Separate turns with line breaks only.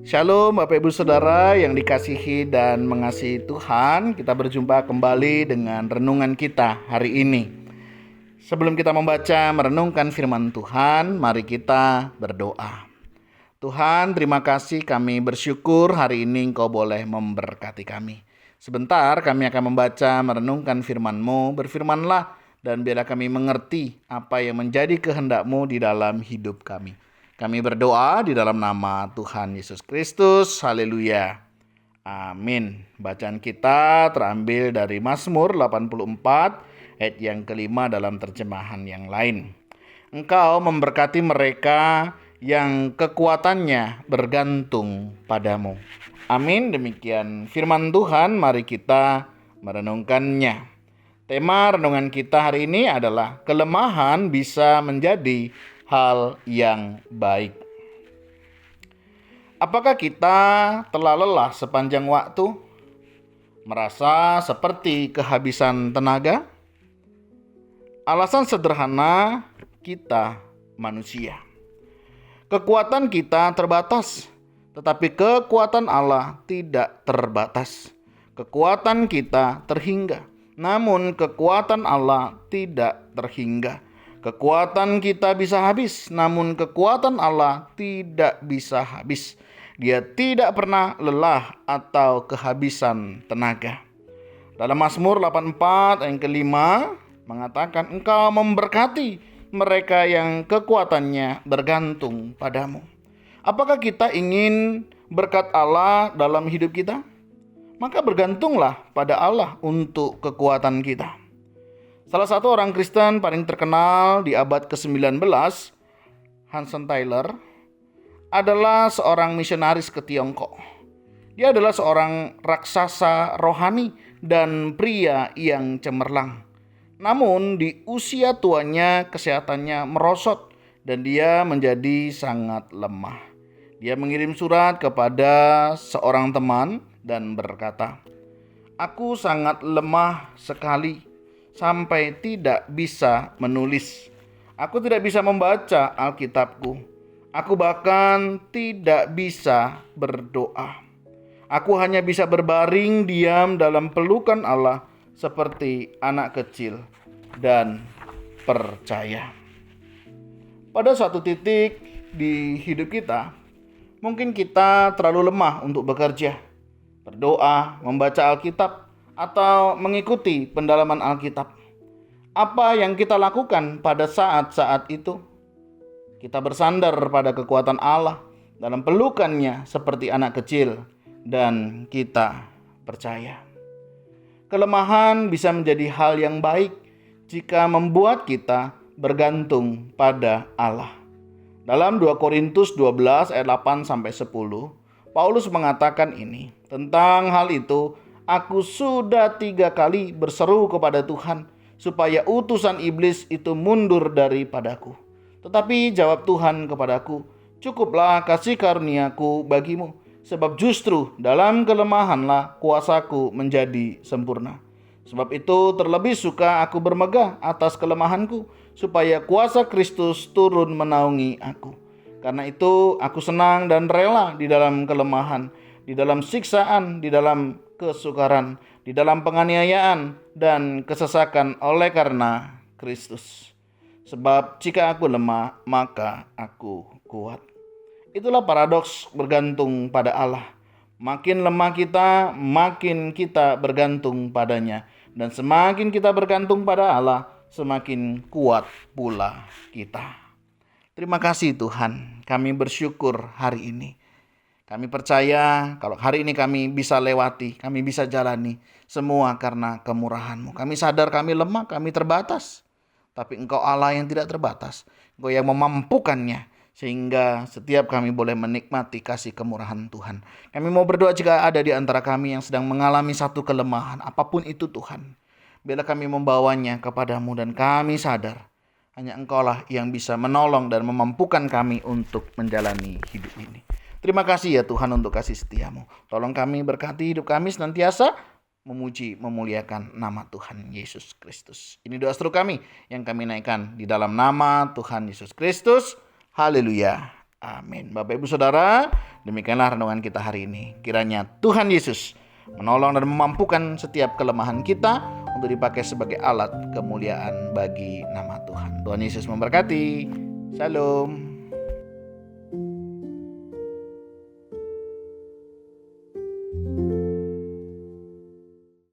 Shalom Bapak Ibu Saudara yang dikasihi dan mengasihi Tuhan. Kita berjumpa kembali dengan renungan kita hari ini. Sebelum kita membaca merenungkan firman Tuhan, mari kita berdoa. Tuhan, terima kasih, kami bersyukur hari ini Engkau boleh memberkati kami. Sebentar kami akan membaca merenungkan firman-Mu. Berfirmanlah dan biarlah kami mengerti apa yang menjadi kehendak-Mu di dalam hidup kami. Kami berdoa di dalam nama Tuhan Yesus Kristus. Haleluya. Amin. Bacaan kita terambil dari Mazmur 84 ayat yang kelima dalam terjemahan yang lain. Engkau memberkati mereka yang kekuatannya bergantung padamu. Amin. Demikian firman Tuhan, mari kita merenungkannya. Tema renungan kita hari ini adalah kelemahan bisa menjadi hal yang baik. Apakah kita telah lelah sepanjang waktu? Merasa seperti kehabisan tenaga? Alasan sederhana, kita manusia. Kekuatan kita terbatas, tetapi kekuatan Allah tidak terbatas. Kekuatan kita terhingga, namun kekuatan Allah tidak terhingga. Kekuatan kita bisa habis, namun kekuatan Allah tidak bisa habis. Dia tidak pernah lelah atau kehabisan tenaga. Dalam Mazmur 84 ayat kelima mengatakan, Engkau memberkati mereka yang kekuatannya bergantung padamu. Apakah kita ingin berkat Allah dalam hidup kita? Maka bergantunglah pada Allah untuk kekuatan kita. Salah satu orang Kristen paling terkenal di abad ke-19, Hudson Taylor, adalah seorang misionaris ke Tiongkok. Dia adalah seorang raksasa rohani dan pria yang cemerlang. Namun di usia tuanya kesehatannya merosot dan dia menjadi sangat lemah. Dia mengirim surat kepada seorang teman dan berkata, "Aku sangat lemah sekali sampai tidak bisa menulis. Aku tidak bisa membaca Alkitabku. Aku bahkan tidak bisa berdoa. Aku hanya bisa berbaring diam dalam pelukan Allah seperti anak kecil dan percaya." Pada suatu titik di hidup kita, mungkin kita terlalu lemah untuk bekerja, berdoa, membaca Alkitab, atau mengikuti pendalaman Alkitab. Apa yang kita lakukan pada saat-saat itu? Kita bersandar pada kekuatan Allah dalam pelukannya seperti anak kecil dan kita percaya. Kelemahan bisa menjadi hal yang baik jika membuat kita bergantung pada Allah. Dalam 2 Korintus 12 ayat 8-10, Paulus mengatakan ini, tentang hal itu, aku sudah 3 kali berseru kepada Tuhan supaya utusan iblis itu mundur daripadaku. Tetapi jawab Tuhan kepadaku, cukuplah kasih karuniaku bagimu, sebab justru dalam kelemahanlah kuasaku menjadi sempurna. Sebab itu terlebih suka aku bermegah atas kelemahanku, supaya kuasa Kristus turun menaungi aku. Karena itu aku senang dan rela di dalam kelemahan, di dalam siksaan, di dalam kesukaran, di dalam penganiayaan dan kesesakan oleh karena Kristus. Sebab jika aku lemah, maka aku kuat. Itulah paradoks bergantung pada Allah. Makin lemah kita, makin kita bergantung padanya. Dan semakin kita bergantung pada Allah, semakin kuat pula kita. Terima kasih Tuhan, kami bersyukur hari ini. Kami percaya kalau hari ini kami bisa lewati, kami bisa jalani semua karena kemurahan-Mu. Kami sadar kami lemah, kami terbatas. Tapi Engkau Allah yang tidak terbatas. Engkau yang memampukannya. Sehingga setiap kami boleh menikmati kasih kemurahan Tuhan. Kami mau berdoa jika ada di antara kami yang sedang mengalami satu kelemahan. Apapun itu Tuhan. Biarlah kami membawanya kepadamu dan kami sadar. Hanya Engkaulah yang bisa menolong dan memampukan kami untuk menjalani hidup ini. Terima kasih ya Tuhan untuk kasih setia-Mu. Tolong kami berkati hidup kami senantiasa memuji, memuliakan nama Tuhan Yesus Kristus. Ini doa seru kami yang kami naikkan di dalam nama Tuhan Yesus Kristus. Haleluya. Amin. Bapak Ibu Saudara, demikianlah renungan kita hari ini. Kiranya Tuhan Yesus menolong dan memampukan setiap kelemahan kita untuk dipakai sebagai alat kemuliaan bagi nama Tuhan. Tuhan Yesus memberkati. Shalom.